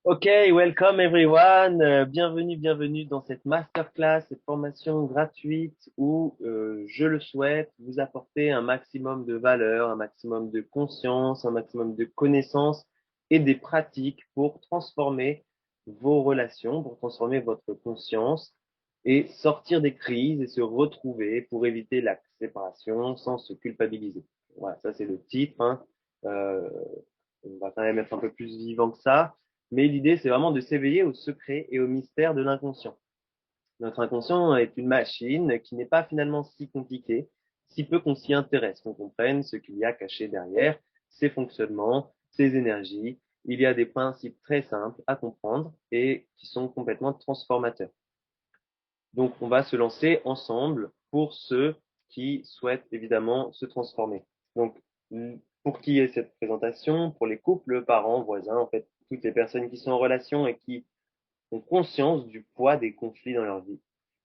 Okay, welcome everyone. Bienvenue dans cette masterclass, cette formation gratuite où, je le souhaite, vous apporter un maximum de valeur, un maximum de conscience, un maximum de connaissances et des pratiques pour transformer vos relations, pour transformer votre conscience et sortir des crises et se retrouver pour éviter la séparation sans se culpabiliser. Voilà, ça c'est le titre, hein. Euh, on va quand même être un peu plus vivant que ça. Mais l'idée, c'est vraiment de s'éveiller au secret et au mystère de l'inconscient. Notre inconscient est une machine qui n'est pas finalement si compliquée, si peu qu'on s'y intéresse, qu'on comprenne ce qu'il y a caché derrière, ses fonctionnements, ses énergies. Il y a des principes très simples à comprendre et qui sont complètement transformateurs. Donc, on va se lancer ensemble pour ceux qui souhaitent évidemment se transformer. Donc, pour qui est cette présentation? Pour les couples, parents, voisins, en fait, toutes les personnes qui sont en relation et qui ont conscience du poids des conflits dans leur vie,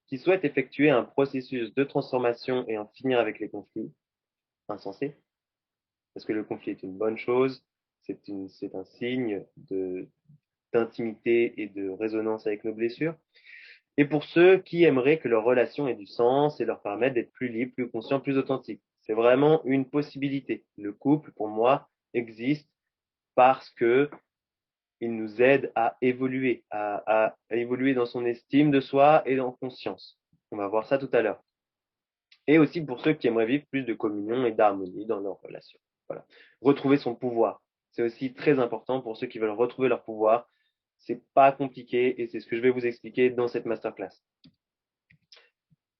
qui souhaitent effectuer un processus de transformation et en finir avec les conflits insensés, parce que le conflit est une bonne chose, c'est un signe d'intimité et de résonance avec nos blessures. Et pour ceux qui aimeraient que leur relation ait du sens et leur permettre d'être plus libres, plus conscients, plus authentiques. C'est vraiment une possibilité. Le couple, pour moi, existe parce que il nous aide à évoluer, à évoluer dans son estime de soi et en conscience. On va voir ça tout à l'heure. Et aussi pour ceux qui aimeraient vivre plus de communion et d'harmonie dans leur relation. Voilà. Retrouver son pouvoir. C'est aussi très important pour ceux qui veulent retrouver leur pouvoir. C'est pas compliqué et c'est ce que je vais vous expliquer dans cette masterclass.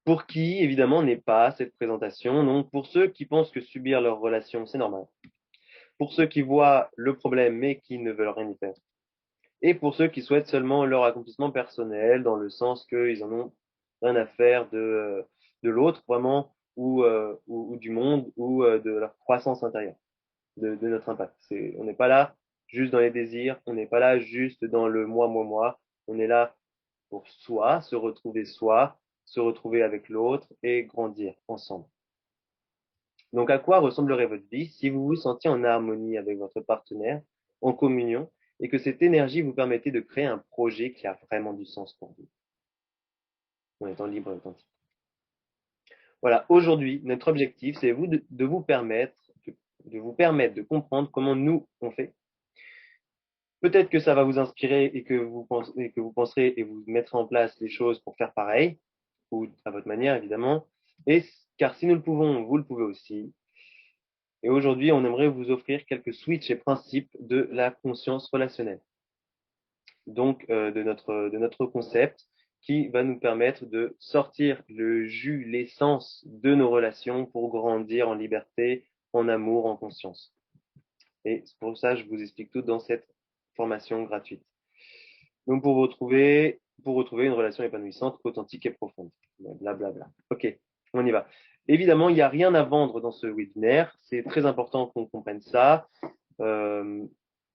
Pour qui, évidemment, n'est pas cette présentation. Donc, pour ceux qui pensent que subir leur relation, c'est normal. Pour ceux qui voient le problème mais qui ne veulent rien y faire. Et pour ceux qui souhaitent seulement leur accomplissement personnel, dans le sens qu'ils en ont rien à faire de l'autre, vraiment, ou du monde, ou de leur croissance intérieure, de notre impact. On n'est pas là juste dans les désirs, on n'est pas là juste dans le moi, moi, moi. On est là pour soi, se retrouver avec l'autre et grandir ensemble. Donc, à quoi ressemblerait votre vie si vous vous sentiez en harmonie avec votre partenaire, en communion, et que cette énergie vous permettait de créer un projet qui a vraiment du sens pour vous, en étant libre et authentique. Voilà, aujourd'hui, notre objectif, c'est de vous permettre, de vous permettre de comprendre comment nous, on fait. Peut-être que ça va vous inspirer et que vous penserez et vous mettrez en place les choses pour faire pareil, ou à votre manière, évidemment. Et car si nous le pouvons, vous le pouvez aussi. Et aujourd'hui, on aimerait vous offrir quelques switches et principes de la conscience relationnelle. Donc, de notre concept qui va nous permettre de sortir le jus, l'essence de nos relations pour grandir en liberté, en amour, en conscience. Et pour ça, je vous explique tout dans cette formation gratuite. Donc, pour retrouver une relation épanouissante, authentique et profonde. Blablabla. Bla, bla. Ok, on y va. Évidemment, il n'y a rien à vendre dans ce webinaire. C'est très important qu'on comprenne ça. Euh,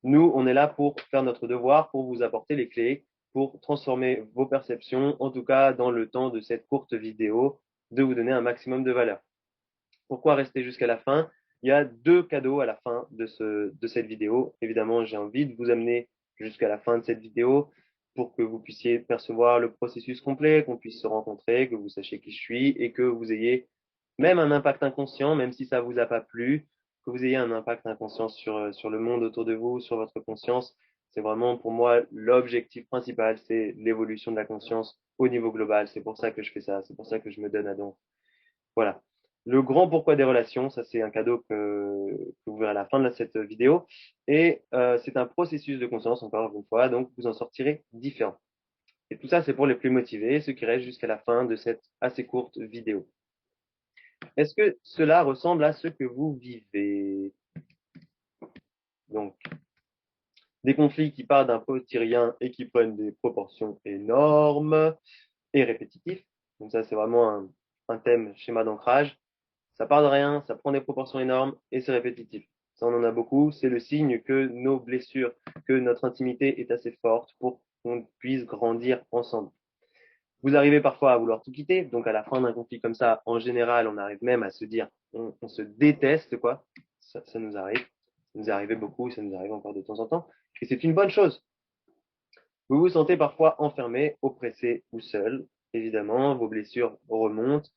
Nous, on est là pour faire notre devoir, pour vous apporter les clés, pour transformer vos perceptions, en tout cas dans le temps de cette courte vidéo, de vous donner un maximum de valeur. Pourquoi rester jusqu'à la fin? Il y a deux cadeaux à la fin de cette vidéo. Évidemment, j'ai envie de vous amener jusqu'à la fin de cette vidéo pour que vous puissiez percevoir le processus complet, qu'on puisse se rencontrer, que vous sachiez qui je suis et que vous ayez même un impact inconscient, même si ça vous a pas plu, que vous ayez un impact inconscient sur le monde autour de vous, sur votre conscience. C'est vraiment pour moi l'objectif principal, c'est l'évolution de la conscience au niveau global. C'est pour ça que je fais ça, c'est pour ça que je me donne à don. Voilà. Le grand pourquoi des relations, ça c'est un cadeau que vous verrez à la fin de cette vidéo. Et c'est un processus de conscience, encore une fois, donc vous en sortirez différent. Et tout ça, c'est pour les plus motivés, ceux qui restent jusqu'à la fin de cette assez courte vidéo. Est-ce que cela ressemble à ce que vous vivez? Donc, des conflits qui partent d'un petit rien et qui prennent des proportions énormes et répétitifs. Donc ça, c'est vraiment un thème schéma d'ancrage. Ça part de rien, ça prend des proportions énormes et c'est répétitif. Ça, on en a beaucoup. C'est le signe que nos blessures, que notre intimité est assez forte pour qu'on puisse grandir ensemble. Vous arrivez parfois à vouloir tout quitter. Donc, à la fin d'un conflit comme ça, en général, on arrive même à se dire, on se déteste, quoi. Ça nous arrive. Ça nous est arrivé beaucoup, ça nous arrive encore de temps en temps. Et c'est une bonne chose. Vous vous sentez parfois enfermé, oppressé ou seul. Évidemment, vos blessures remontent.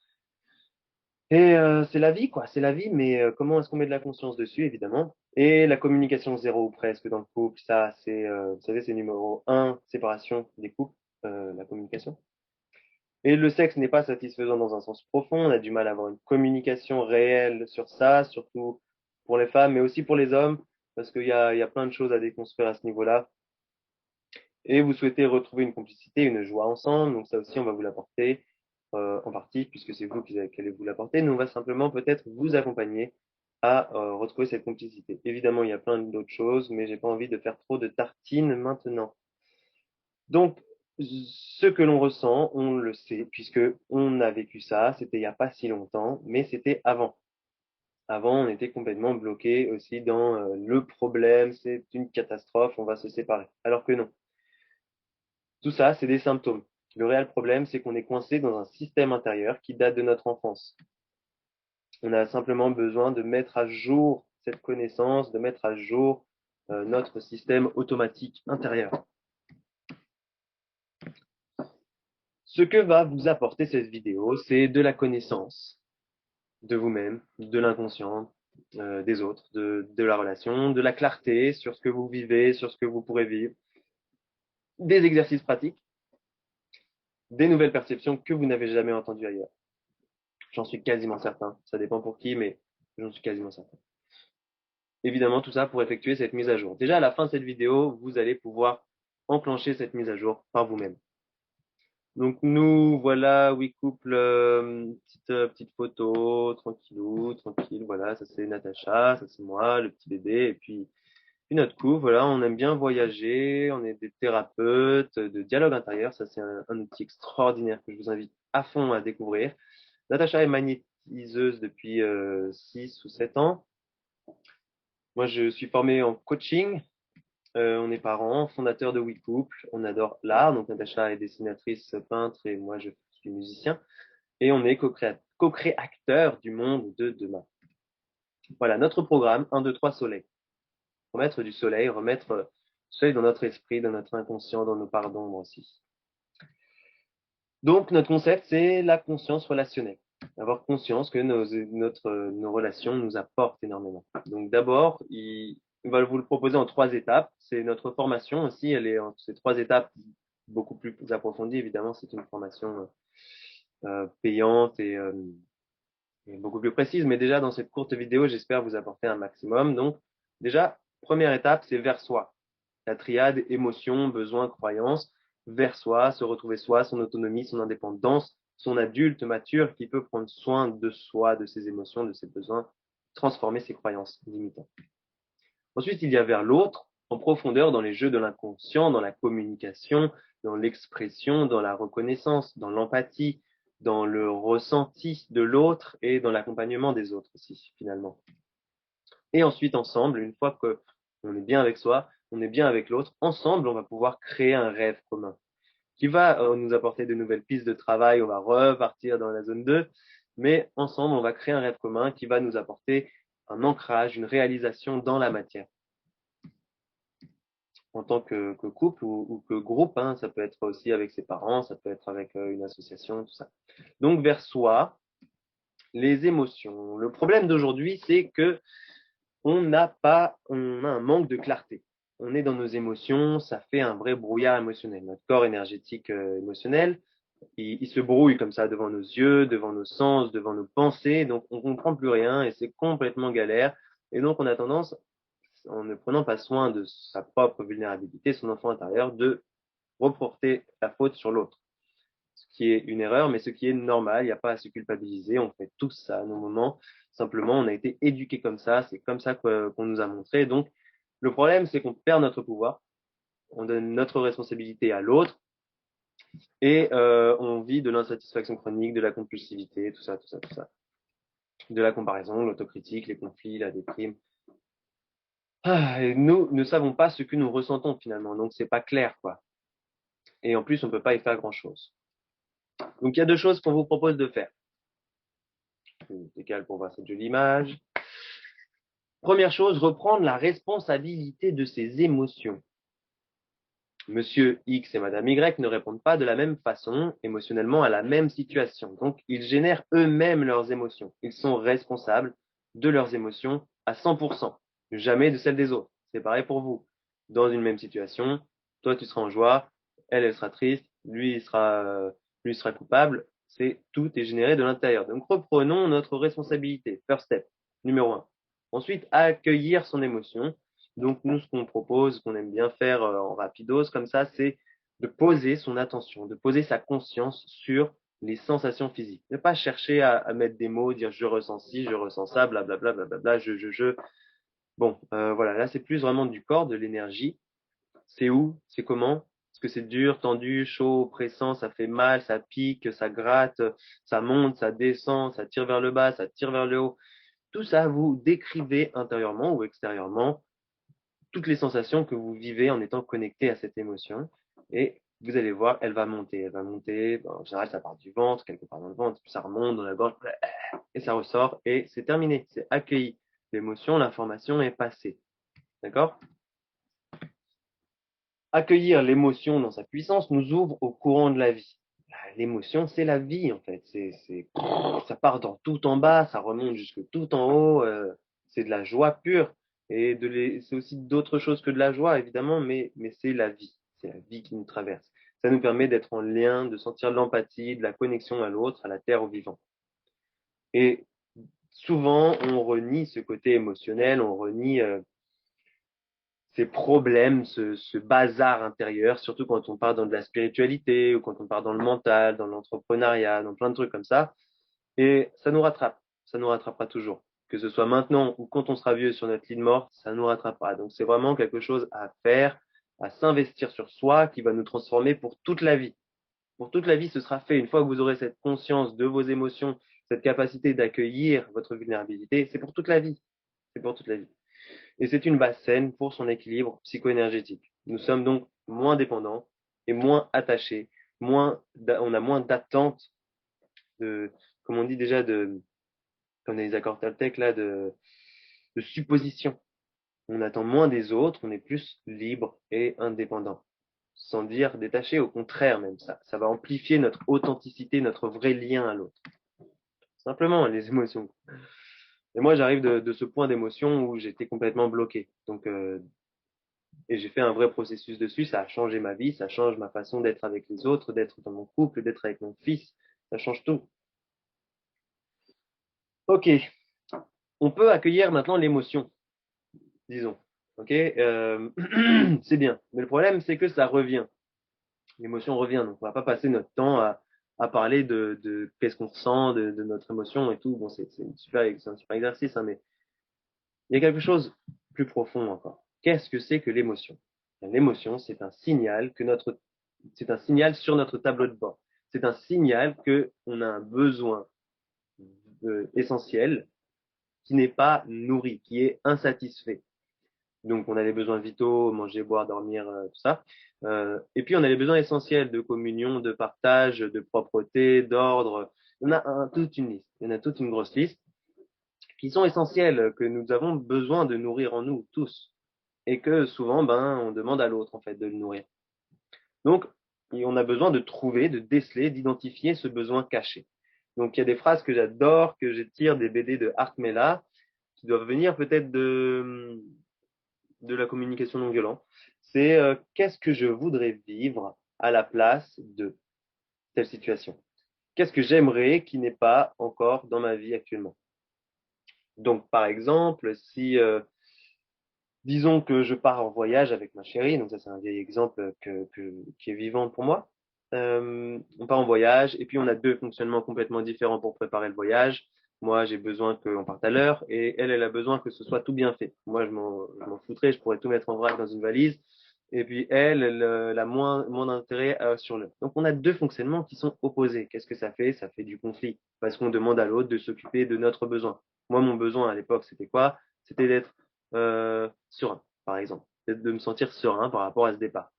Et c'est la vie, quoi. C'est la vie, mais comment est-ce qu'on met de la conscience dessus, évidemment. Et la communication zéro ou presque dans le couple, ça, c'est, vous savez, c'est numéro un, séparation des couples, la communication. Et le sexe n'est pas satisfaisant dans un sens profond. On a du mal à avoir une communication réelle sur ça, surtout pour les femmes, mais aussi pour les hommes, parce qu'il y a plein de choses à déconstruire à ce niveau-là. Et vous souhaitez retrouver une complicité, une joie ensemble. Donc ça aussi, on va vous l'apporter en partie, puisque c'est vous qui allez vous l'apporter. Nous, on va simplement peut-être vous accompagner à retrouver cette complicité. Évidemment, il y a plein d'autres choses, mais j'ai pas envie de faire trop de tartines maintenant. Donc, ce que l'on ressent, on le sait, puisque on a vécu ça. C'était il n'y a pas si longtemps, mais c'était avant. Avant, on était complètement bloqué aussi dans le problème, c'est une catastrophe, on va se séparer. Alors que non. Tout ça, c'est des symptômes. Le réel problème, c'est qu'on est coincé dans un système intérieur qui date de notre enfance. On a simplement besoin de mettre à jour cette connaissance, de mettre à jour notre système automatique intérieur. Ce que va vous apporter cette vidéo, c'est de la connaissance de vous-même, de l'inconscient, des autres, de la relation, de la clarté sur ce que vous vivez, sur ce que vous pourrez vivre, des exercices pratiques, des nouvelles perceptions que vous n'avez jamais entendues ailleurs. J'en suis quasiment certain. Ça dépend pour qui, mais j'en suis quasiment certain. Évidemment, tout ça pour effectuer cette mise à jour. Déjà, à la fin de cette vidéo, vous allez pouvoir enclencher cette mise à jour par vous-même. Donc, nous, voilà, oui, couple, petite photo, tranquillou, tranquille, voilà, ça c'est Natacha, ça c'est moi, le petit bébé, et puis notre couple, voilà, on aime bien voyager, on est des thérapeutes de dialogue intérieur, ça c'est un outil extraordinaire que je vous invite à fond à découvrir. Natacha est magnétiseuse depuis 6 ou 7 ans. Moi, je suis formé en coaching. On est parents, fondateurs de WeCouple. On adore l'art. Donc, Natacha est dessinatrice, peintre et moi, je suis musicien. Et on est co-créateurs du monde de demain. Voilà, notre programme, 1, 2, 3 soleil. Remettre du soleil, remettre du soleil dans notre esprit, dans notre inconscient, dans nos parts d'ombre aussi. Donc, notre concept, c'est la conscience relationnelle. Avoir conscience que nos relations nous apportent énormément. Donc, d'abord, on va vous le proposer en 3 étapes. C'est notre formation aussi. Elle est en ces 3 étapes beaucoup plus approfondies. Évidemment, c'est une formation payante et beaucoup plus précise. Mais déjà, dans cette courte vidéo, j'espère vous apporter un maximum. Donc, déjà, première étape, c'est vers soi. La triade émotion, besoin, croyance, vers soi, se retrouver soi, son autonomie, son indépendance, son adulte mature qui peut prendre soin de soi, de ses émotions, de ses besoins, transformer ses croyances limitantes. Ensuite, il y a vers l'autre, en profondeur dans les jeux de l'inconscient, dans la communication, dans l'expression, dans la reconnaissance, dans l'empathie, dans le ressenti de l'autre et dans l'accompagnement des autres aussi, finalement. Et ensuite, ensemble, une fois qu'on est bien avec soi, on est bien avec l'autre, ensemble, on va pouvoir créer un rêve commun qui va nous apporter de nouvelles pistes de travail. On va repartir dans la zone 2, mais ensemble, on va créer un rêve commun qui va nous apporter un ancrage, une réalisation dans la matière. En tant que couple ou que groupe, hein, ça peut être aussi avec ses parents, ça peut être avec une association, tout ça. Donc, vers soi, les émotions. Le problème d'aujourd'hui, c'est que on a un manque de clarté. On est dans nos émotions, ça fait un vrai brouillard émotionnel. Notre corps énergétique émotionnel, il se brouille comme ça devant nos yeux, devant nos sens, devant nos pensées. Donc, on comprend plus rien et c'est complètement galère. Et donc, on a tendance, en ne prenant pas soin de sa propre vulnérabilité, son enfant intérieur, de reporter la faute sur l'autre. Ce qui est une erreur, mais ce qui est normal, il n'y a pas à se culpabiliser, on fait tous ça à nos moments. Simplement, on a été éduqués comme ça, c'est comme ça qu'on nous a montré. Donc, le problème, c'est qu'on perd notre pouvoir, on donne notre responsabilité à l'autre et on vit de l'insatisfaction chronique, de la compulsivité, tout ça, tout ça, tout ça. De la comparaison, l'autocritique, les conflits, la déprime. Et nous ne savons pas ce que nous ressentons finalement, donc c'est pas clair, quoi. Et en plus, on peut pas y faire grand-chose. Donc, il y a 2 choses qu'on vous propose de faire. Je décale pour voir cette jolie image. Première chose, reprendre la responsabilité de ses émotions. Monsieur X et Madame Y ne répondent pas de la même façon émotionnellement à la même situation. Donc, ils génèrent eux-mêmes leurs émotions. Ils sont responsables de leurs émotions à 100%, jamais de celles des autres. C'est pareil pour vous. Dans une même situation, toi, tu seras en joie, elle sera triste, lui sera coupable. Tout est généré de l'intérieur. Donc, reprenons notre responsabilité. First step, numéro un. Ensuite, accueillir son émotion. Donc, nous, ce qu'on propose, qu'on aime bien faire en rapidos, comme ça, c'est de poser son attention, de poser sa conscience sur les sensations physiques. Ne pas chercher à mettre des mots, dire je ressens ci, je ressens ça, blablabla, blablabla, je. Bon, voilà, là, c'est plus vraiment du corps, de l'énergie. C'est où? C'est comment? Est-ce que c'est dur, tendu, chaud, pressant, ça fait mal, ça pique, ça gratte, ça monte, ça descend, ça tire vers le bas, ça tire vers le haut. Tout ça, vous décrivez intérieurement ou extérieurement toutes les sensations que vous vivez en étant connecté à cette émotion. Et vous allez voir, elle va monter, elle va monter. En général, ça part du ventre, quelque part dans le ventre, puis ça remonte dans la gorge, et ça ressort, et c'est terminé, c'est accueilli. L'émotion, l'information est passée. D'accord? Accueillir l'émotion dans sa puissance nous ouvre au courant de la vie. L'émotion, c'est la vie, en fait. Ça part dans tout en bas, ça remonte jusque tout en haut. C'est de la joie pure. C'est aussi d'autres choses que de la joie, évidemment, mais c'est la vie. C'est la vie qui nous traverse. Ça nous permet d'être en lien, de sentir de l'empathie, de la connexion à l'autre, à la terre, au vivant. Et souvent, on renie ce côté émotionnel, on renie ces problèmes, ce bazar intérieur, surtout quand on part dans de la spiritualité ou quand on part dans le mental, dans l'entrepreneuriat, dans plein de trucs comme ça. Et ça nous rattrape. Ça nous rattrapera toujours. Que ce soit maintenant ou quand on sera vieux sur notre lit de mort, ça nous rattrapera. Donc c'est vraiment quelque chose à faire, à s'investir sur soi qui va nous transformer pour toute la vie. Pour toute la vie, ce sera fait. Une fois que vous aurez cette conscience de vos émotions, cette capacité d'accueillir votre vulnérabilité, c'est pour toute la vie. C'est pour toute la vie. Et c'est une base saine pour son équilibre psycho-énergétique. Nous sommes donc moins dépendants et moins attachés, on a moins d'attentes de, comme on dit déjà, comme dans les accords Toltec, là, de supposition. On attend moins des autres, on est plus libre et indépendant. Sans dire détaché, au contraire même, ça va amplifier notre authenticité, notre vrai lien à l'autre. Simplement, les émotions. Et moi, j'arrive de ce point d'émotion où j'étais complètement bloqué. Donc, et j'ai fait un vrai processus dessus, ça a changé ma vie, ça change ma façon d'être avec les autres, d'être dans mon couple, d'être avec mon fils, ça change tout. Ok, on peut accueillir maintenant l'émotion, disons. Ok, c'est bien. Mais le problème, c'est que ça revient. L'émotion revient, donc on va pas passer notre temps à parler de qu'est-ce qu'on ressent, de notre émotion et tout. Bon, c'est un super exercice, hein, mais il y a quelque chose plus profond encore. Qu'est-ce que c'est que l'émotion? L'émotion, c'est un signal sur notre tableau de bord. C'est un signal que on a un besoin essentiel qui n'est pas nourri, qui est insatisfait. Donc, on a les besoins vitaux, manger, boire, dormir, tout ça. Et puis, on a les besoins essentiels de communion, de partage, de propreté, d'ordre. On a toute une liste. Il y en a toute une grosse liste qui sont essentiels, que nous avons besoin de nourrir en nous tous. Et que souvent, on demande à l'autre, en fait, de le nourrir. Donc, on a besoin de trouver, de déceler, d'identifier ce besoin caché. Donc, il y a des phrases que j'adore, que je tire des BD de Art Mela, qui doivent venir peut-être de la communication non violente. C'est qu'est-ce que je voudrais vivre à la place de telle situation? Qu'est-ce que j'aimerais qui n'est pas encore dans ma vie actuellement? Donc, par exemple, si disons que je pars en voyage avec ma chérie, donc ça c'est un vieil exemple qui est vivant pour moi. On part en voyage et puis on a deux fonctionnements complètement différents pour préparer le voyage. Moi, j'ai besoin qu'on parte à l'heure et elle a besoin que ce soit tout bien fait. Moi, je m'en foutrais, je pourrais tout mettre en vrac dans une valise. Et puis elle a moins d'intérêt sur l'heure. Donc on a deux fonctionnements qui sont opposés. Qu'est-ce que ça fait? Ça fait du conflit parce qu'on demande à l'autre de s'occuper de notre besoin. Moi, mon besoin à l'époque, c'était quoi? C'était d'être serein, par exemple, de me sentir serein par rapport à ce départ.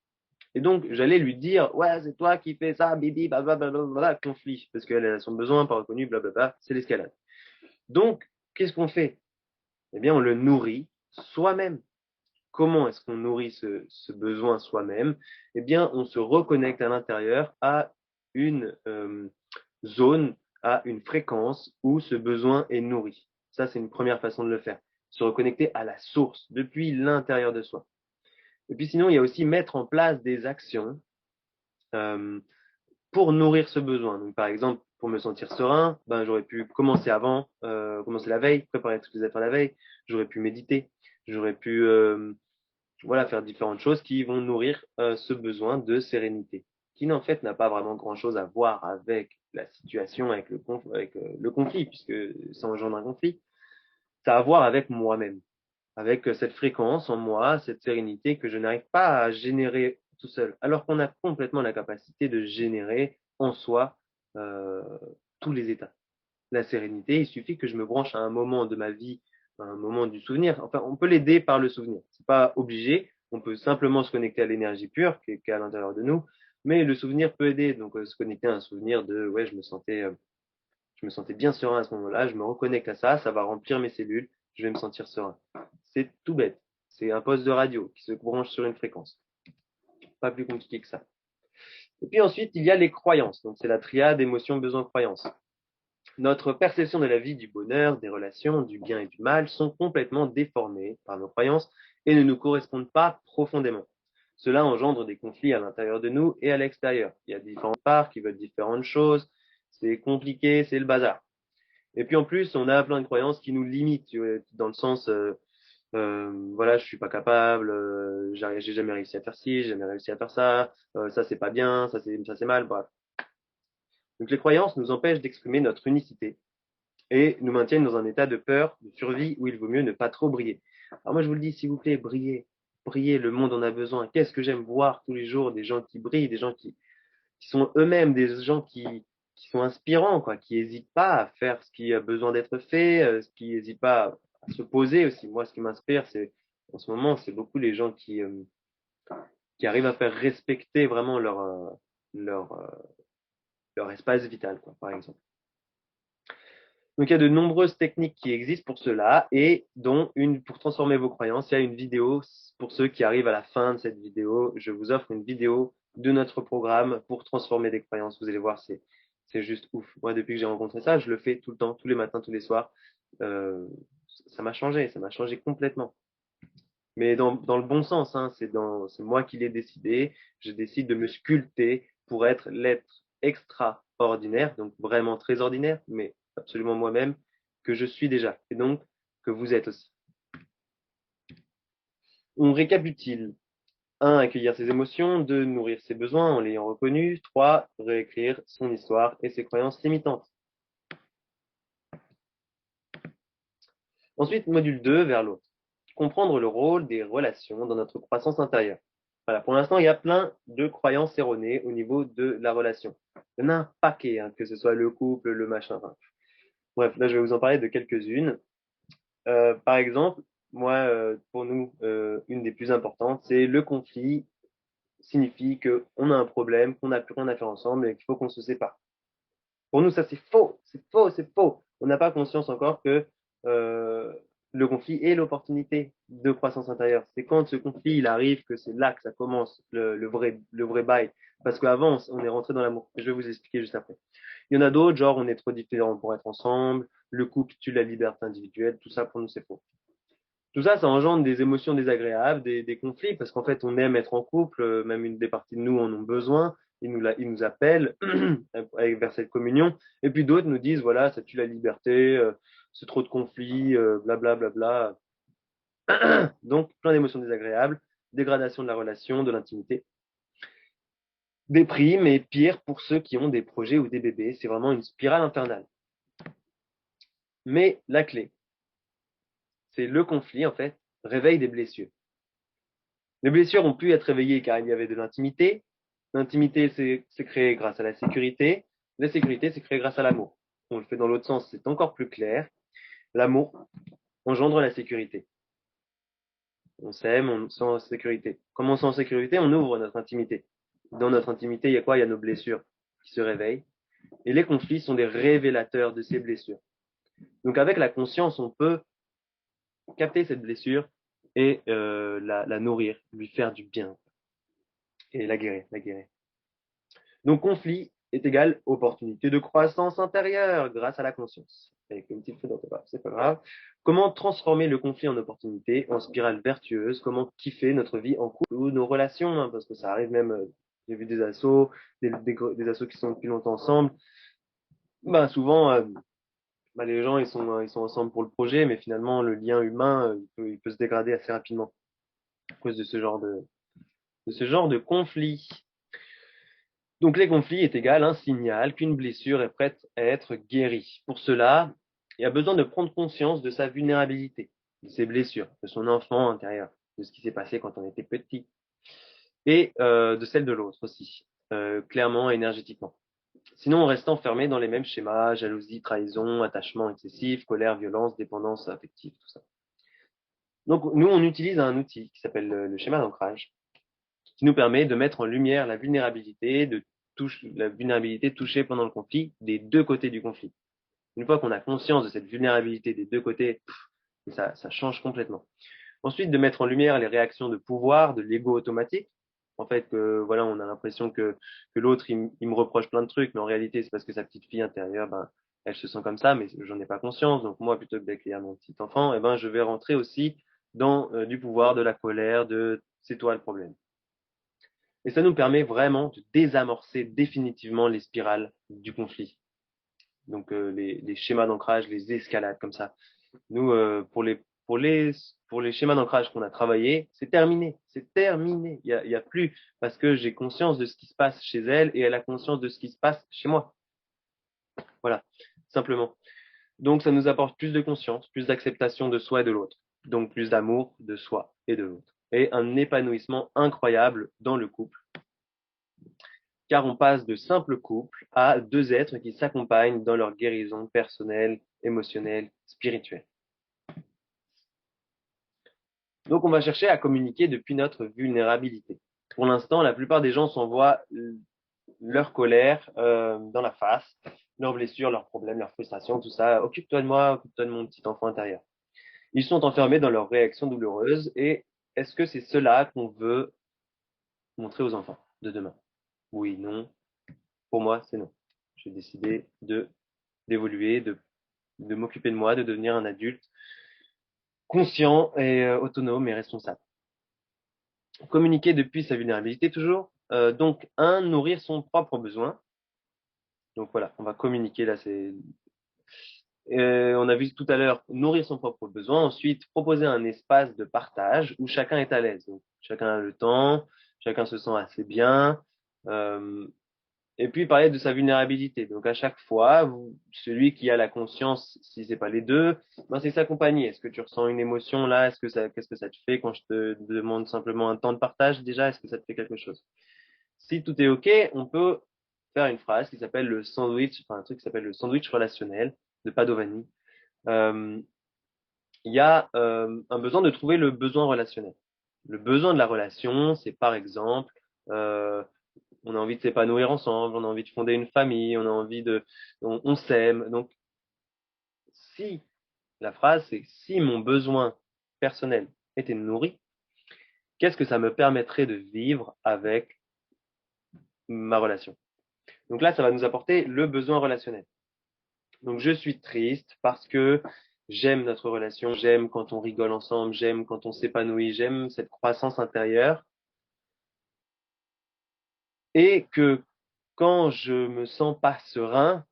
Et donc, j'allais lui dire, ouais, c'est toi qui fais ça, bibi, blablabla, conflit, parce qu'elle a son besoin, pas reconnu, blablabla, c'est l'escalade. Donc, qu'est-ce qu'on fait? Eh bien, on le nourrit soi-même. comment est-ce qu'on nourrit ce besoin soi-même? Eh bien, on se reconnecte à l'intérieur à une zone, à une fréquence où ce besoin est nourri. Ça, c'est une première façon de le faire. Se reconnecter à la source, depuis l'intérieur de soi. Et puis sinon, il y a aussi mettre en place des actions euh, pour nourrir ce besoin. Donc, par exemple, pour me sentir serein, ben, j'aurais pu commencer avant, commencer la veille, préparer ce que je vais faire la veille. J'aurais pu méditer. J'aurais pu voilà, faire différentes choses qui vont nourrir ce besoin de sérénité, qui en fait n'a pas vraiment grand-chose à voir avec la situation, avec le conflit, puisque ça engendre un conflit. Ça a à voir avec moi-même, avec cette fréquence en moi, cette sérénité que je n'arrive pas à générer tout seul, alors qu'on a complètement la capacité de générer en soi euh, tous les états. La sérénité, il suffit que je me branche à un moment de ma vie, à un moment du souvenir. Enfin, on peut l'aider par le souvenir. C'est pas obligé. On peut simplement se connecter à l'énergie pure qui est à l'intérieur de nous. Mais le souvenir peut aider. Donc, se connecter à un souvenir de, ouais, je me sentais bien serein à ce moment-là. Je me reconnecte à ça. Ça va remplir mes cellules. Je vais me sentir serein. C'est tout bête. C'est un poste de radio qui se branche sur une fréquence. Pas plus compliqué que ça. Et puis ensuite, il y a les croyances. Donc, c'est la triade émotion, besoin, croyance. Notre perception de la vie, du bonheur, des relations, du bien et du mal sont complètement déformées par nos croyances et ne nous correspondent pas profondément. Cela engendre des conflits à l'intérieur de nous et à l'extérieur. Il y a différentes parts qui veulent différentes choses. C'est compliqué, c'est le bazar. Et puis en plus, on a plein de croyances qui nous limitent, dans le sens, voilà, je suis pas capable, j'ai jamais réussi à faire ci, j'ai jamais réussi à faire ça, ça c'est pas bien, ça c'est mal, bref. Donc les croyances nous empêchent d'exprimer notre unicité et nous maintiennent dans un état de peur, de survie, où il vaut mieux ne pas trop briller. Alors moi, je vous le dis, s'il vous plaît, brillez, brillez, le monde en a besoin. Qu'est-ce que j'aime voir tous les jours des gens qui brillent, des gens qui sont eux-mêmes, des gens qui sont inspirants, quoi, qui n'hésitent pas à faire ce qui a besoin d'être fait, qui n'hésitent pas à se poser aussi. Moi, ce qui m'inspire, c'est, en ce moment, c'est beaucoup les gens qui arrivent à faire respecter vraiment leur, euh, leur espace vital, quoi, par exemple. Donc, il y a de nombreuses techniques qui existent pour cela et dont une pour transformer vos croyances. Il y a une vidéo pour ceux qui arrivent à la fin de cette vidéo. Je vous offre une vidéo de notre programme pour transformer des croyances. Vous allez voir, c'est juste ouf. Moi, depuis que j'ai rencontré ça, je le fais tout le temps, tous les matins, tous les soirs. Euh, ça m'a changé complètement. Mais dans le bon sens, hein, c'est moi qui l'ai décidé. Je décide de me sculpter pour être l'être extraordinaire, donc vraiment très ordinaire, mais absolument moi-même, que je suis déjà, et donc que vous êtes aussi. On récapitule. 1. Accueillir ses émotions. 2. Nourrir ses besoins en l'ayant reconnu. 3. Réécrire son histoire et ses croyances limitantes. Ensuite, module 2, vers l'autre. Comprendre le rôle des relations dans notre croissance intérieure. Voilà, pour l'instant, il y a plein de croyances erronées au niveau de la relation. Il y en a un paquet, hein, que ce soit le couple, le machin. Enfin, bref, là, je vais vous en parler de quelques-unes. Par exemple, moi, pour nous, une des plus importantes, c'est le conflit signifie qu'on a un problème, qu'on n'a plus rien à faire ensemble et qu'il faut qu'on se sépare. Pour nous, ça, c'est faux, c'est faux, c'est faux. On n'a pas conscience encore que euh, le conflit est l'opportunité de croissance intérieure. C'est quand ce conflit il arrive que c'est là que ça commence le vrai bail. Parce qu'avant, on est rentré dans l'amour. Je vais vous expliquer juste après. Il y en a d'autres, genre on est trop différents pour être ensemble, le couple tue la liberté individuelle, tout ça pour nous c'est faux. Tout ça, ça engendre des émotions désagréables, des conflits, parce qu'en fait, on aime être en couple, même une des parties de nous en ont besoin, ils nous appellent vers cette communion, et puis d'autres nous disent, voilà, ça tue la liberté, c'est trop de conflits, blablabla. Bla, bla, bla. Donc, plein d'émotions désagréables, dégradation de la relation, de l'intimité, déprime, et pire pour ceux qui ont des projets ou des bébés, c'est vraiment une spirale infernale. Mais la clé, c'est le conflit, en fait, réveille des blessures. Les blessures ont pu être réveillées car il y avait de l'intimité. L'intimité s'est créée grâce à la sécurité. La sécurité s'est créée grâce à l'amour. On le fait dans l'autre sens, c'est encore plus clair. L'amour engendre la sécurité. On s'aime, on se sent en sécurité. Comme on se sent en sécurité, on ouvre notre intimité. Dans notre intimité, il y a quoi? Il y a nos blessures qui se réveillent. Et les conflits sont des révélateurs de ces blessures. Donc avec la conscience, on peut capter cette blessure et la nourrir, lui faire du bien et la guérir, la guérir. Donc, conflit est égal opportunité de croissance intérieure grâce à la conscience. Avec une petite faute d'orthographe, c'est pas grave. Comment transformer le conflit en opportunité, en spirale vertueuse? Comment kiffer notre vie en couple ou nos relations, hein, parce que ça arrive même, j'ai vu des assos, des assos qui sont depuis longtemps ensemble. Ben, souvent, ben, les gens, ils sont ensemble pour le projet, mais finalement, le lien humain, il peut se dégrader assez rapidement à cause de ce genre de conflit. Donc les conflits est égal un signal qu'une blessure est prête à être guérie. Pour cela, il y a besoin de prendre conscience de sa vulnérabilité, de ses blessures, de son enfant intérieur, de ce qui s'est passé quand on était petit, et de celle de l'autre aussi, clairement et énergétiquement. Sinon, on reste enfermé dans les mêmes schémas, jalousie, trahison, attachement excessif, colère, violence, dépendance affective, tout ça. Donc nous, on utilise un outil qui s'appelle le schéma d'ancrage, qui nous permet de mettre en lumière la vulnérabilité, la vulnérabilité touchée pendant le conflit des deux côtés du conflit. Une fois qu'on a conscience de cette vulnérabilité des deux côtés, ça change complètement. Ensuite, de mettre en lumière les réactions de pouvoir, de l'ego automatique. En fait, voilà, on a l'impression que l'autre, il me reproche plein de trucs, mais en réalité, c'est parce que sa petite fille intérieure, ben, elle se sent comme ça, mais j'en ai pas conscience. Donc moi, plutôt que d'accueillir mon petit enfant, eh ben, je vais rentrer aussi dans du pouvoir, de la colère, de c'est toi le problème. Et ça nous permet vraiment de désamorcer définitivement les spirales du conflit. Donc les schémas d'ancrage, les escalades comme ça. Nous, pour les schémas d'ancrage qu'on a travaillé, c'est terminé, c'est terminé. Il y a plus parce que j'ai conscience de ce qui se passe chez elle et elle a conscience de ce qui se passe chez moi. Voilà, simplement. Donc ça nous apporte plus de conscience, plus d'acceptation de soi et de l'autre. Donc plus d'amour de soi et de l'autre. Et un épanouissement incroyable dans le couple car on passe de simples couples à deux êtres qui s'accompagnent dans leur guérison personnelle, émotionnelle, spirituelle. Donc on va chercher à communiquer depuis notre vulnérabilité. Pour l'instant, la plupart des gens s'envoient leur colère dans la face, leurs blessures, leurs problèmes, leurs frustrations, tout ça. Occupe-toi de moi, occupe-toi de mon petit enfant intérieur. Ils sont enfermés dans leurs réactions douloureuses et est-ce que c'est cela qu'on veut montrer aux enfants de demain? Oui, non. Pour moi, c'est non. J'ai décidé d'évoluer, de m'occuper de moi, de devenir un adulte conscient et autonome et responsable. Communiquer depuis sa vulnérabilité toujours. Donc, nourrir son propre besoin. Donc voilà, on va communiquer là. On a vu tout à l'heure nourrir son propre besoin. Ensuite, proposer un espace de partage où chacun est à l'aise. Donc, chacun a le temps, chacun se sent assez bien. Euh, Et puis parler de sa vulnérabilité. Donc à chaque fois, celui qui a la conscience, si c'est pas les deux, ben c'est s'accompagner. Est-ce que tu ressens une émotion là? Qu'est-ce que ça te fait quand je te demande simplement un temps de partage déjà? Est-ce que ça te fait quelque chose? Si tout est OK, on peut faire une phrase qui s'appelle le sandwich, enfin un truc qui s'appelle le sandwich relationnel de Padovani. Euh, il y a un besoin de trouver le besoin relationnel. Le besoin de la relation, c'est par exemple on a envie de s'épanouir ensemble, on a envie de fonder une famille, on a envie on s'aime. Donc, si la phrase c'est si mon besoin personnel était nourri, qu'est-ce que ça me permettrait de vivre avec ma relation? Donc là, ça va nous apporter le besoin relationnel. Donc, je suis triste parce que j'aime notre relation, j'aime quand on rigole ensemble, j'aime quand on s'épanouit, j'aime cette croissance intérieure et que quand je me sens pas serein,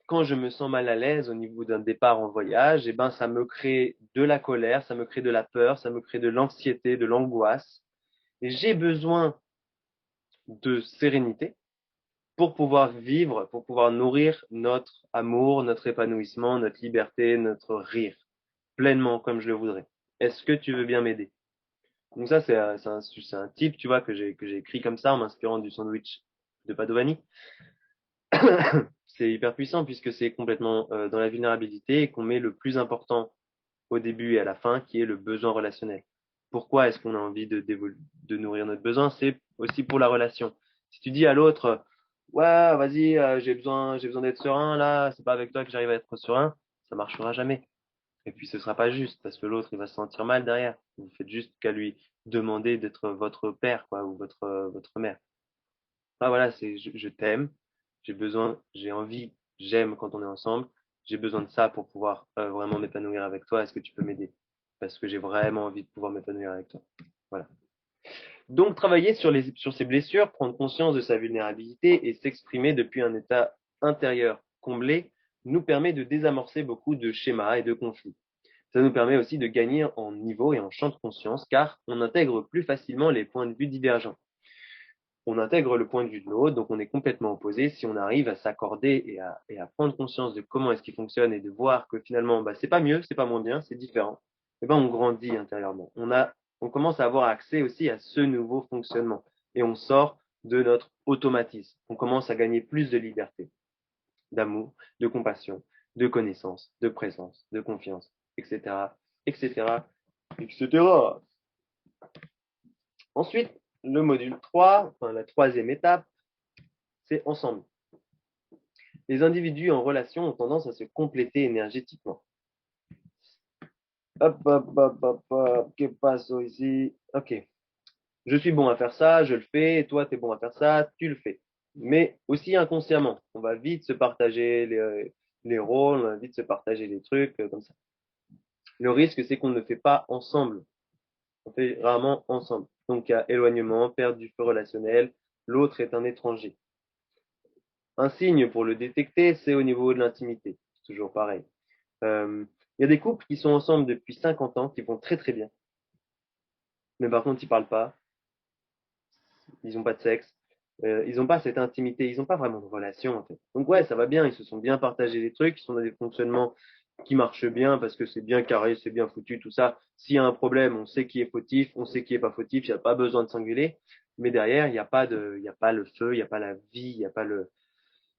quand je me sens mal à l'aise au niveau d'un départ en voyage, eh ben, ça me crée de la colère, ça me crée de la peur, ça me crée de l'anxiété, de l'angoisse. Et j'ai besoin de sérénité pour pouvoir vivre, pour pouvoir nourrir notre amour, notre épanouissement, notre liberté, notre rire pleinement comme je le voudrais. Est-ce que tu veux bien m'aider? Donc ça, c'est un type, tu vois, que j'ai écrit comme ça en m'inspirant du sandwich de Padovani. C'est hyper puissant puisque c'est complètement dans la vulnérabilité et qu'on met le plus important au début et à la fin, qui est le besoin relationnel. Pourquoi est-ce qu'on a envie de nourrir notre besoin? C'est aussi pour la relation. Si tu dis à l'autre, ouais, vas-y, j'ai besoin d'être serein, là, c'est pas avec toi que j'arrive à être serein, ça marchera jamais. Et puis ce sera pas juste parce que l'autre il va se sentir mal derrière. Vous faites juste qu'à lui demander d'être votre père quoi ou votre mère. Ah voilà, c'est je t'aime, j'ai besoin, j'ai envie, j'aime quand on est ensemble. J'ai besoin de ça pour pouvoir vraiment m'épanouir avec toi. Est-ce que tu peux m'aider? Parce que j'ai vraiment envie de pouvoir m'épanouir avec toi. Voilà. Donc travailler sur ses blessures, prendre conscience de sa vulnérabilité et s'exprimer depuis un état intérieur comblé nous permet de désamorcer beaucoup de schémas et de conflits. Ça nous permet aussi de gagner en niveau et en champ de conscience car on intègre plus facilement les points de vue divergents. On intègre le point de vue de l'autre, donc on est complètement opposé. Si on arrive à s'accorder et à prendre conscience de comment est-ce qu'il fonctionne et de voir que finalement, bah, c'est pas mieux, c'est pas moins bien, c'est différent, et ben on grandit intérieurement. On commence à avoir accès aussi à ce nouveau fonctionnement et on sort de notre automatisme. On commence à gagner plus de liberté, d'amour, de compassion, de connaissance, de présence, de confiance, etc., etc., etc. Ensuite, le module 3, enfin la troisième étape, c'est ensemble. Les individus en relation ont tendance à se compléter énergétiquement. Hop, hop, hop, hop, hop, que passe ici? Ok. Je suis bon à faire ça, je le fais, et toi, tu es bon à faire ça, tu le fais. Mais aussi inconsciemment, on va vite se partager les rôles, on va vite se partager les trucs, comme ça. Le risque, c'est qu'on ne le fait pas ensemble. On fait rarement ensemble. Donc, il y a éloignement, perte du feu relationnel, l'autre est un étranger. Un signe pour le détecter, c'est au niveau de l'intimité. C'est toujours pareil. Il y a des couples qui sont ensemble depuis 50 ans, qui vont très très bien. Mais par contre, ils parlent pas, ils ont pas de sexe, ils ont pas cette intimité, ils ont pas vraiment de relation en fait. Donc ouais, ça va bien, ils se sont bien partagés des trucs, ils sont dans des fonctionnements qui marchent bien parce que c'est bien carré, c'est bien foutu, tout ça. S'il y a un problème, on sait qui est fautif, on sait qui est pas fautif, il n'y a pas besoin de s'engueuler. Mais derrière, il n'y a pas le feu, il n'y a pas la vie, il n'y a pas le.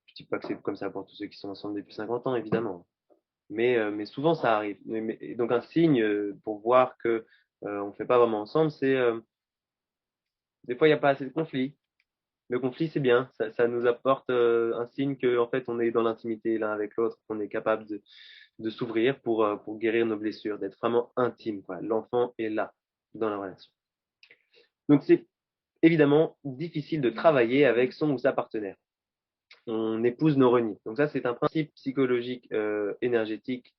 Je dis pas que c'est comme ça pour tous ceux qui sont ensemble depuis 50 ans, évidemment. Mais souvent ça arrive. Donc un signe pour voir que on fait pas vraiment ensemble, c'est des fois il n'y a pas assez de conflit. Le conflit c'est bien, ça nous apporte un signe que en fait on est dans l'intimité l'un avec l'autre, qu'on est capable de s'ouvrir pour guérir nos blessures, d'être vraiment intime, quoi. L'enfant est là dans la relation. Donc c'est évidemment difficile de travailler avec son ou sa partenaire. On épouse nos reniers. Donc ça c'est un principe psychologique énergétique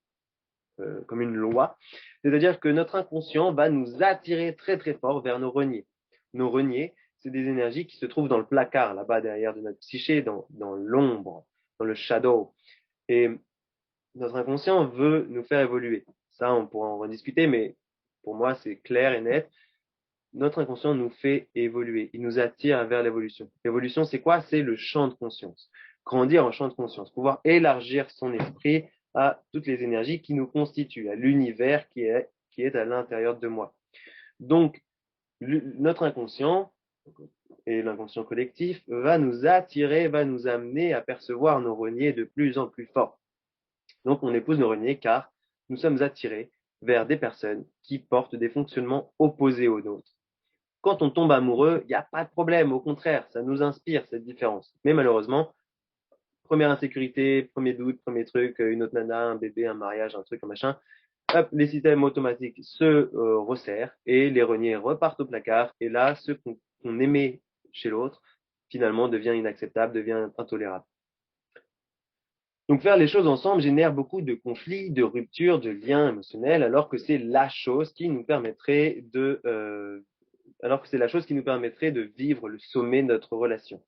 comme une loi. C'est-à-dire que notre inconscient va nous attirer très très fort vers nos reniers. Nos reniers, c'est des énergies qui se trouvent dans le placard, là-bas derrière de notre psyché, dans l'ombre, dans le shadow. Et notre inconscient veut nous faire évoluer. Ça, on pourra en rediscuter, mais pour moi, c'est clair et net. Notre inconscient nous fait évoluer. Il nous attire vers l'évolution. L'évolution, c'est quoi? C'est le champ de conscience. Grandir en champ de conscience. Pouvoir élargir son esprit à toutes les énergies qui nous constituent, à l'univers qui est à l'intérieur de moi. Donc, notre inconscient et l'inconscient collectif va nous attirer, va nous amener à percevoir nos reniers de plus en plus fort. Donc, on épouse nos reniers car nous sommes attirés vers des personnes qui portent des fonctionnements opposés aux nôtres. Quand on tombe amoureux, il n'y a pas de problème. Au contraire, ça nous inspire cette différence. Mais malheureusement, première insécurité, premier doute, premier truc, une autre nana, un bébé, un mariage, un truc, un machin, hop, les systèmes automatiques se resserrent et les reniers repartent au placard. Et là, ce qu'on aimait chez l'autre, finalement, devient inacceptable, devient intolérable. Donc faire les choses ensemble génère beaucoup de conflits, de ruptures, de liens émotionnels, alors que c'est la chose qui nous permettrait de vivre le sommet de notre relation.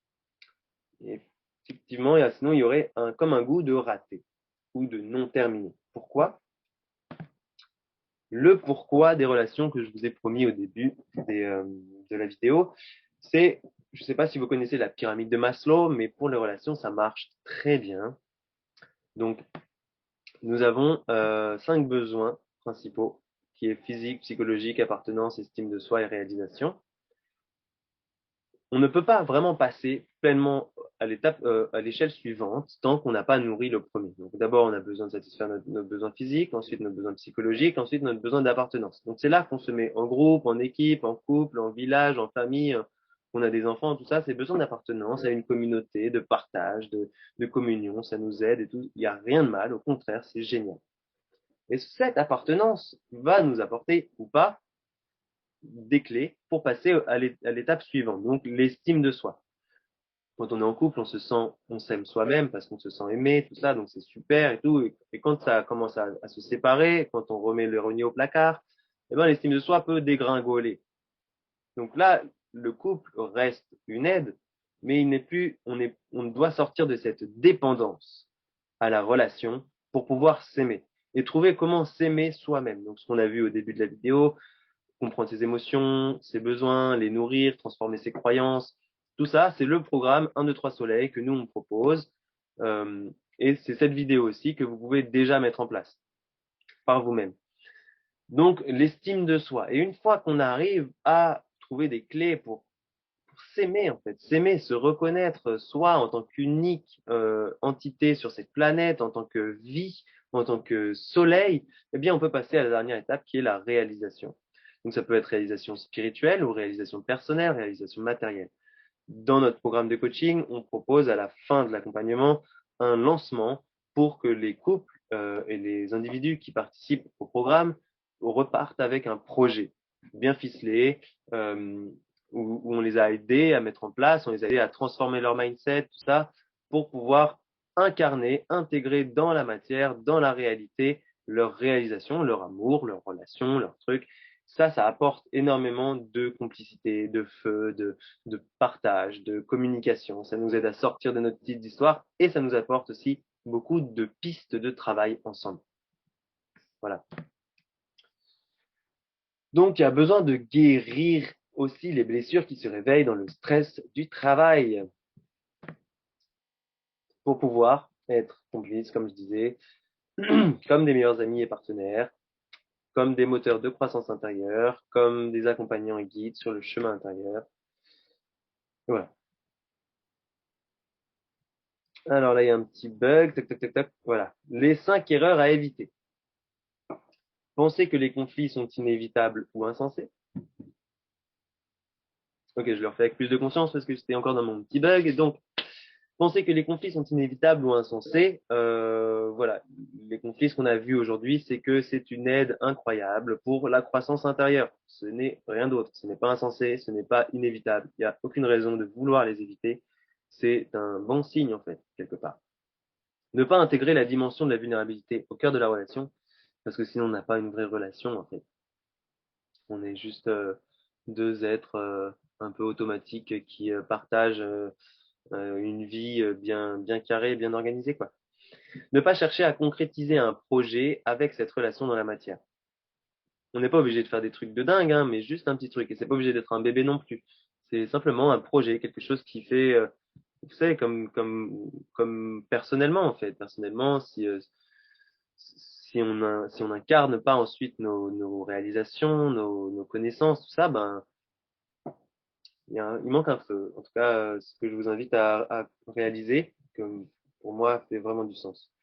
Et effectivement, sinon il y aurait comme un goût de raté ou de non terminé. Pourquoi? Le pourquoi des relations que je vous ai promis au début de la vidéo, c'est, je ne sais pas si vous connaissez la pyramide de Maslow, mais pour les relations, ça marche très bien. Donc, nous avons 5 besoins principaux, qui est physique, psychologique, appartenance, estime de soi et réalisation. On ne peut pas vraiment passer pleinement à l'échelle suivante tant qu'on n'a pas nourri le premier. Donc d'abord, on a besoin de satisfaire notre besoin physique, ensuite notre besoin psychologique, ensuite notre besoin d'appartenance. Donc c'est là qu'on se met en groupe, en équipe, en couple, en village, en famille, qu'on a des enfants, tout ça, c'est besoin d'appartenance à une communauté, de partage, de communion, ça nous aide et tout. Il n'y a rien de mal, au contraire, c'est génial. Et cette appartenance va nous apporter ou pas des clés pour passer à l'étape suivante, donc l'estime de soi. Quand on est en couple, on s'aime soi-même parce qu'on se sent aimé, tout ça, donc c'est super et tout. Et quand ça commence à se séparer, quand on remet le renier au placard, eh ben, l'estime de soi peut dégringoler. Donc là, le couple reste une aide, mais il n'est plus, on doit sortir de cette dépendance à la relation pour pouvoir s'aimer et trouver comment s'aimer soi-même. Donc, ce qu'on a vu au début de la vidéo, comprendre ses émotions, ses besoins, les nourrir, transformer ses croyances, tout ça, c'est le programme 1, 2, 3 Soleil que nous, on propose. Euh, et c'est cette vidéo aussi que vous pouvez déjà mettre en place par vous-même. Donc, l'estime de soi. Et une fois qu'on arrive à trouver des clés pour s'aimer, en fait, s'aimer, se reconnaître soi en tant qu'unique entité sur cette planète, en tant que vie, en tant que soleil, eh bien, on peut passer à la dernière étape qui est la réalisation. Donc, ça peut être réalisation spirituelle ou réalisation personnelle, réalisation matérielle. Dans notre programme de coaching, on propose à la fin de l'accompagnement un lancement pour que les couples et les individus qui participent au programme repartent avec un projet bien ficelé, où on les a aidés à mettre en place, on les a aidés à transformer leur mindset, tout ça, pour pouvoir incarner, intégrer dans la matière, dans la réalité, leur réalisation, leur amour, leur relation, leur truc. Ça apporte énormément de complicité, de feu, de partage, de communication. Ça nous aide à sortir de notre petite histoire et ça nous apporte aussi beaucoup de pistes de travail ensemble. Voilà. Donc, il y a besoin de guérir aussi les blessures qui se réveillent dans le stress du travail pour pouvoir être complices, comme je disais, comme des meilleurs amis et partenaires, comme des moteurs de croissance intérieure, comme des accompagnants et guides sur le chemin intérieur. Voilà. Alors là, il y a un petit bug. Tac, tac, tac, tac. Voilà. Les 5 erreurs à éviter. Penser que les conflits sont inévitables ou insensés. Ok, je le refais avec plus de conscience parce que j'étais encore dans mon petit bug. Donc, penser que les conflits sont inévitables ou insensés, voilà. Les conflits, ce qu'on a vu aujourd'hui, c'est que c'est une aide incroyable pour la croissance intérieure. Ce n'est rien d'autre. Ce n'est pas insensé, ce n'est pas inévitable. Il n'y a aucune raison de vouloir les éviter. C'est un bon signe, en fait, quelque part. Ne pas intégrer la dimension de la vulnérabilité au cœur de la relation, parce que sinon on n'a pas une vraie relation, en fait. On est juste deux êtres un peu automatiques qui partagent une vie bien carrée, bien organisée, quoi. Ne pas chercher à concrétiser un projet avec cette relation dans la matière. On n'est pas obligé de faire des trucs de dingue, hein, mais juste un petit truc. Et c'est pas obligé d'être un bébé non plus. C'est simplement un projet, quelque chose qui fait, vous savez, comme personnellement, en fait. Personnellement, si on incarne pas ensuite nos réalisations, nos connaissances, tout ça, ben, il manque un feu. En tout cas, ce que je vous invite à réaliser, comme pour moi, fait vraiment du sens.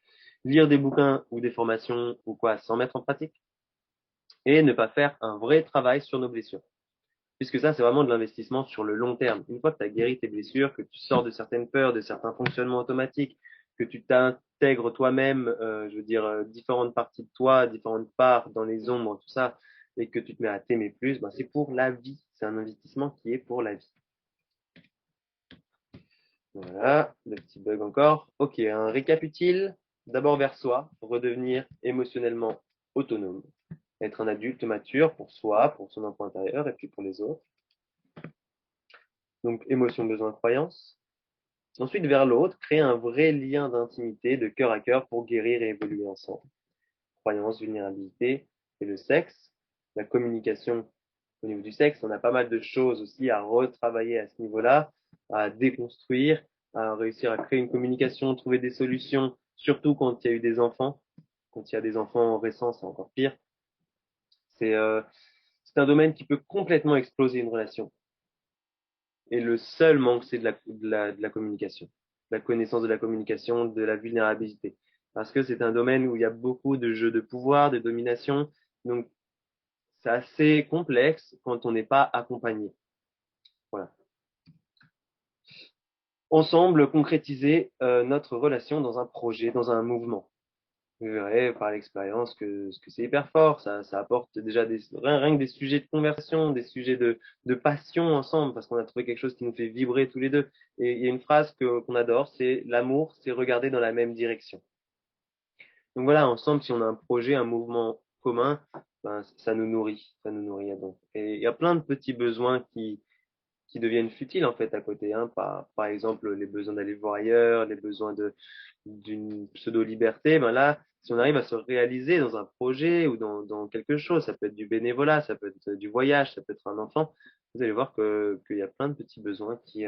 Lire des bouquins ou des formations ou quoi sans mettre en pratique et ne pas faire un vrai travail sur nos blessures. Puisque ça, c'est vraiment de l'investissement sur le long terme. Une fois que tu as guéri tes blessures, que tu sors de certaines peurs, de certains fonctionnements automatiques, que tu t'intègres toi-même, je veux dire, différentes parties de toi, différentes parts dans les ombres, tout ça, et que tu te mets à t'aimer plus, ben, c'est pour la vie. C'est un investissement qui est pour la vie. Voilà, le petit bug encore. Ok, un récap utile. D'abord vers soi, redevenir émotionnellement autonome. Être un adulte mature pour soi, pour son enfant intérieur et puis pour les autres. Donc, émotion, besoin, croyance. Ensuite, vers l'autre, créer un vrai lien d'intimité, de cœur à cœur pour guérir et évoluer ensemble. Croyance, vulnérabilité et le sexe. La communication au niveau du sexe, on a pas mal de choses aussi à retravailler à ce niveau-là, à déconstruire, à réussir à créer une communication, trouver des solutions, surtout quand il y a eu des enfants. Quand il y a des enfants récents, c'est encore pire. C'est c'est un domaine qui peut complètement exploser une relation. Et le seul manque, c'est de la communication, de la connaissance de la communication, de la vulnérabilité. Parce que c'est un domaine où il y a beaucoup de jeux de pouvoir, de domination. Donc, c'est assez complexe quand on n'est pas accompagné. Voilà. Ensemble, concrétiser notre relation dans un projet, dans un mouvement. Vous verrez par l'expérience que c'est hyper fort. Ça apporte déjà rien que des sujets de conversation, des sujets de passion ensemble, parce qu'on a trouvé quelque chose qui nous fait vibrer tous les deux. Et il y a une phrase qu'on adore, c'est l'amour, c'est regarder dans la même direction. Donc voilà, ensemble, si on a un projet, un mouvement commun, ben, ça nous nourrit à donc. Et il y a plein de petits besoins qui deviennent futiles en fait à côté, hein. Par exemple, les besoins d'aller voir ailleurs, les besoins d'une pseudo-liberté, ben là, si on arrive à se réaliser dans un projet ou dans quelque chose, ça peut être du bénévolat, ça peut être du voyage, ça peut être un enfant, vous allez voir qu'il y a plein de petits besoins qui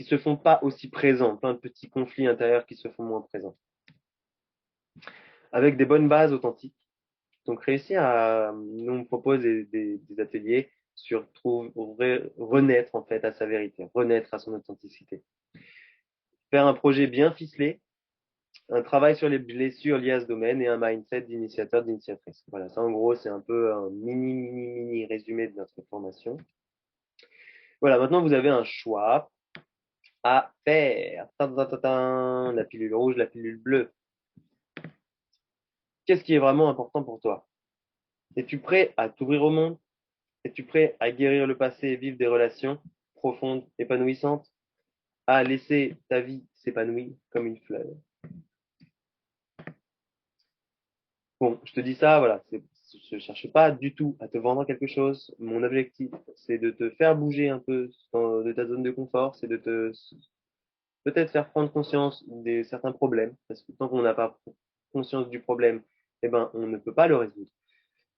se font pas aussi présents, plein de petits conflits intérieurs qui se font moins présents. Avec des bonnes bases authentiques. Donc réussir à, nous on propose des ateliers sur renaître en fait à sa vérité, renaître à son authenticité. Faire un projet bien ficelé, un travail sur les blessures liées à ce domaine et un mindset d'initiateur, d'initiatrice. Voilà, ça en gros c'est un peu un mini résumé de notre formation. Voilà, maintenant vous avez un choix à faire. La pilule rouge, la pilule bleue. Qu'est-ce qui est vraiment important pour toi? Es-tu prêt à t'ouvrir au monde? Es-tu prêt à guérir le passé et vivre des relations profondes, épanouissantes, à laisser ta vie s'épanouir comme une fleur? Bon, je te dis ça, voilà, je ne cherche pas du tout à te vendre quelque chose. Mon objectif, c'est de te faire bouger un peu de ta zone de confort, c'est de te peut-être faire prendre conscience de certains problèmes, parce que tant qu'on n'a pas conscience du problème, eh ben, on ne peut pas le résoudre.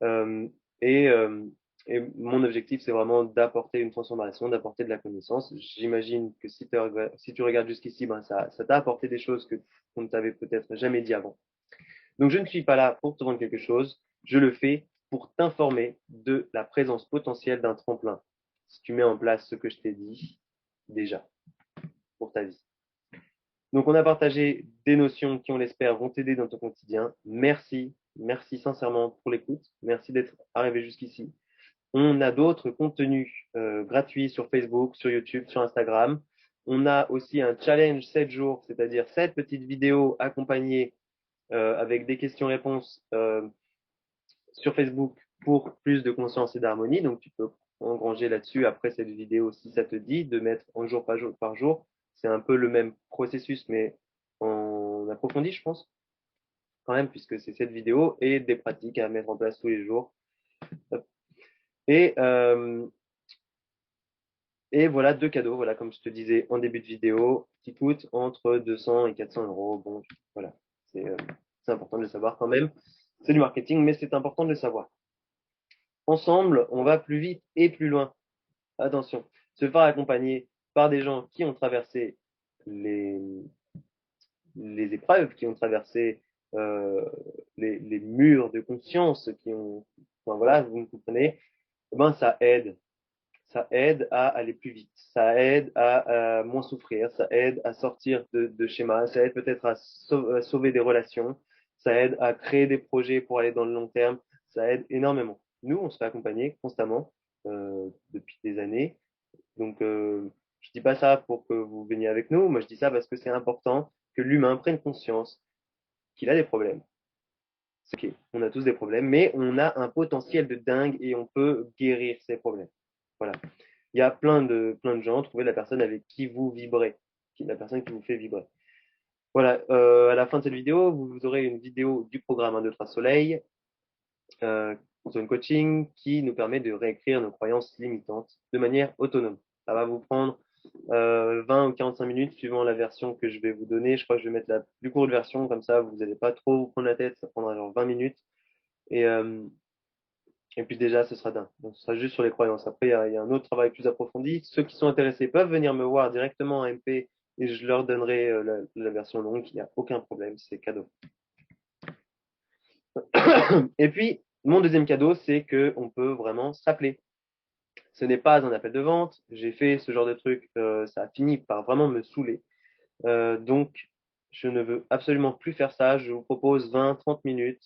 Euh, et, euh, et mon objectif, c'est vraiment d'apporter une transformation, d'apporter de la connaissance. J'imagine que si tu regardes jusqu'ici, ben ça t'a apporté des choses qu'on ne t'avait peut-être jamais dit avant. Donc, je ne suis pas là pour te vendre quelque chose. Je le fais pour t'informer de la présence potentielle d'un tremplin. Si tu mets en place ce que je t'ai dit déjà pour ta vie. Donc, on a partagé des notions qui, on l'espère, vont t'aider dans ton quotidien. Merci, merci sincèrement pour l'écoute. Merci d'être arrivé jusqu'ici. On a d'autres contenus gratuits sur Facebook, sur YouTube, sur Instagram. On a aussi un challenge 7 jours, c'est-à-dire 7 petites vidéos accompagnées avec des questions-réponses sur Facebook pour plus de conscience et d'harmonie. Donc, tu peux engranger là-dessus après cette vidéo si ça te dit de mettre en jour par jour par jour. C'est un peu le même processus, mais en approfondi, je pense, quand même, puisque c'est cette vidéo et des pratiques à mettre en place tous les jours. Et, euh, Et voilà deux cadeaux, voilà, comme je te disais en début de vidéo, qui coûtent entre 200 et 400 euros. Bon, voilà, c'est important de le savoir quand même. C'est du marketing, mais c'est important de le savoir. Ensemble, on va plus vite et plus loin. Attention, se faire accompagner par des gens qui ont traversé les, les épreuves, qui ont traversé euh, les murs de conscience, enfin voilà, vous me comprenez, eh ben ça aide à aller plus vite, ça aide à moins souffrir, ça aide à sortir de schémas, ça aide peut-être à sauver des relations, ça aide à créer des projets pour aller dans le long terme, ça aide énormément. Nous, on se fait accompagner constamment depuis des années. Donc, je dis pas ça pour que vous veniez avec nous, moi je dis ça parce que c'est important que l'humain prenne conscience qu'il a des problèmes. C'est ok, on a tous des problèmes, mais on a un potentiel de dingue et on peut guérir ces problèmes. Voilà. Il y a plein de gens, trouvez la personne avec qui vous vibrez, la personne qui vous fait vibrer. Voilà, à la fin de cette vidéo, vous aurez une vidéo du programme 1, 2, 3 Soleil, Zone Coaching, qui nous permet de réécrire nos croyances limitantes de manière autonome. Ça va vous prendre 20 ou 45 minutes suivant la version que je vais vous donner. Je crois que je vais mettre la plus courte version, comme ça vous n'allez pas trop vous prendre la tête, ça prendra genre 20 minutes. Et, euh, Et puis déjà, ce sera dingue. Donc, ce sera juste sur les croyances. Après, il y a un autre travail plus approfondi. Ceux qui sont intéressés peuvent venir me voir directement en MP et je leur donnerai la version longue. Il n'y a aucun problème, c'est cadeau. Et puis, mon deuxième cadeau, c'est que on peut vraiment s'appeler. Ce n'est pas un appel de vente. J'ai fait ce genre de truc. Ça a fini par vraiment me saouler. Donc, je ne veux absolument plus faire ça. Je vous propose 20-30 minutes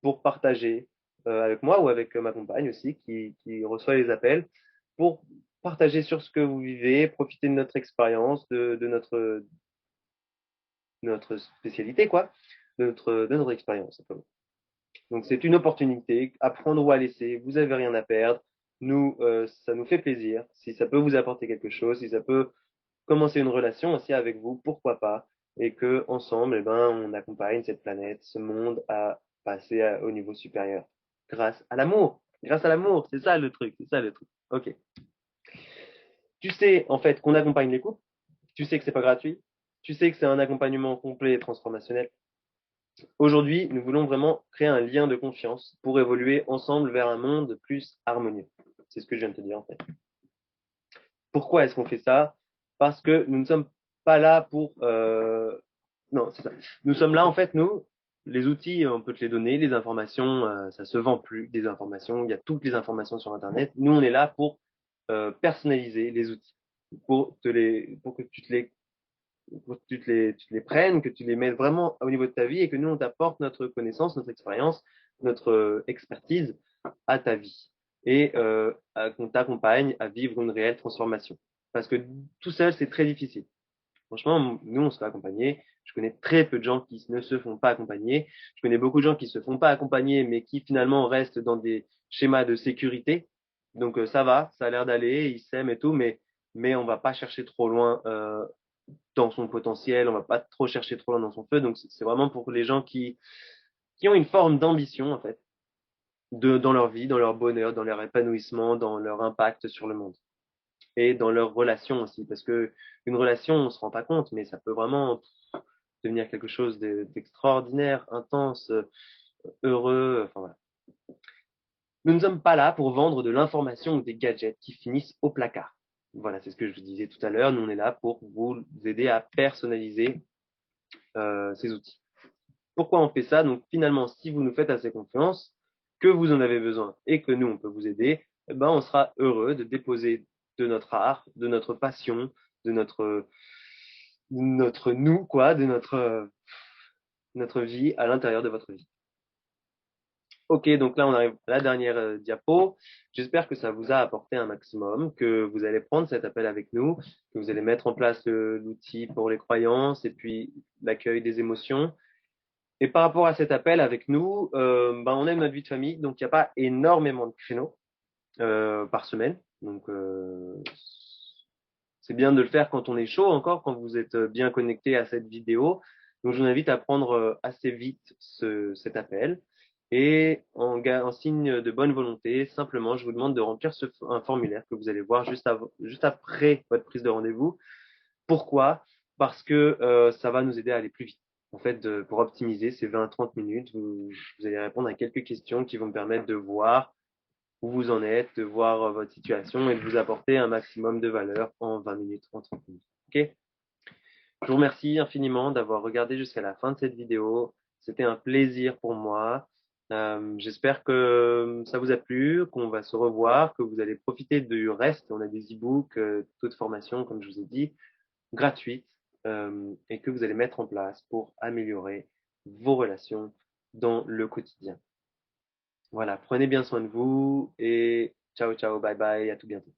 pour partager avec moi ou avec ma compagne aussi qui reçoit les appels pour partager sur ce que vous vivez, profiter de notre expérience, de notre spécialité, quoi. de notre expérience, simplement. Donc c'est une opportunité, à prendre ou à laisser, vous avez rien à perdre. Nous, ça nous fait plaisir. Si ça peut vous apporter quelque chose, si ça peut commencer une relation aussi avec vous, pourquoi pas? Et que ensemble, eh ben, on accompagne cette planète, ce monde à passer au niveau supérieur. Grâce à l'amour. Grâce à l'amour, c'est ça le truc, c'est ça le truc. Ok. Tu sais en fait qu'on accompagne les couples. Tu sais que c'est pas gratuit. Tu sais que c'est un accompagnement complet et transformationnel. Aujourd'hui, nous voulons vraiment créer un lien de confiance pour évoluer ensemble vers un monde plus harmonieux. C'est ce que je viens de te dire en fait. Pourquoi est-ce qu'on fait ça? Parce que nous ne sommes pas là pour... Non, c'est ça. Nous sommes là en fait, nous, les outils, on peut te les donner, les informations, ça se vend plus, des informations, il y a toutes les informations sur Internet. Nous, on est là pour personnaliser les outils, pour que tu te les prennes, que tu les mettes vraiment au niveau de ta vie et que nous, on t'apporte notre connaissance, notre expérience, notre expertise à ta vie et qu'on t'accompagne à vivre une réelle transformation. Parce que tout seul, c'est très difficile. Franchement, nous, on se fait accompagner. Je connais très peu de gens qui ne se font pas accompagner. Je connais beaucoup de gens qui se font pas accompagner, mais qui finalement restent dans des schémas de sécurité. Donc ça va, ça a l'air d'aller, ils s'aiment et tout, mais on va pas chercher trop loin dans son potentiel, on va pas trop chercher trop loin dans son feu. Donc c'est vraiment pour les gens qui ont une forme d'ambition en fait, dans leur vie, dans leur bonheur, dans leur épanouissement, dans leur impact sur le monde et dans leur relation aussi, parce que une relation, on se rend pas compte, mais ça peut vraiment devenir quelque chose d'extraordinaire, intense, heureux. Enfin voilà. Nous ne sommes pas là pour vendre de l'information ou des gadgets qui finissent au placard. Voilà, c'est ce que je vous disais tout à l'heure. Nous, on est là pour vous aider à personnaliser ces outils. Pourquoi on fait ça? Donc finalement, si vous nous faites assez confiance, que vous en avez besoin et que nous, on peut vous aider, eh ben, on sera heureux de déposer de notre art, de notre passion, de notre nous, quoi, de notre vie à l'intérieur de votre vie. Ok, donc là, on arrive à la dernière diapo. J'espère que ça vous a apporté un maximum, que vous allez prendre cet appel avec nous, que vous allez mettre en place l'outil pour les croyances et puis l'accueil des émotions. Et par rapport à cet appel avec nous, ben, on aime notre vie de famille, donc il n'y a pas énormément de créneaux par semaine. Donc c'est bien de le faire quand on est chaud encore, quand vous êtes bien connecté à cette vidéo. Donc je vous invite à prendre assez vite cet appel. Et en signe de bonne volonté, simplement, je vous demande de remplir un formulaire que vous allez voir juste après votre prise de rendez-vous. Pourquoi? Parce que ça va nous aider à aller plus vite. En fait, pour optimiser ces 20-30 minutes, vous allez répondre à quelques questions qui vont me permettre de voir où vous en êtes, de voir votre situation et de vous apporter un maximum de valeur en 20 minutes, en 30 minutes. Ok? Je vous remercie infiniment d'avoir regardé jusqu'à la fin de cette vidéo. C'était un plaisir pour moi. J'espère que ça vous a plu, qu'on va se revoir, que vous allez profiter du reste. On a des e-books, toute formation, comme je vous ai dit, gratuite, et que vous allez mettre en place pour améliorer vos relations dans le quotidien. Voilà, prenez bien soin de vous et ciao, ciao, bye bye, à tout bientôt.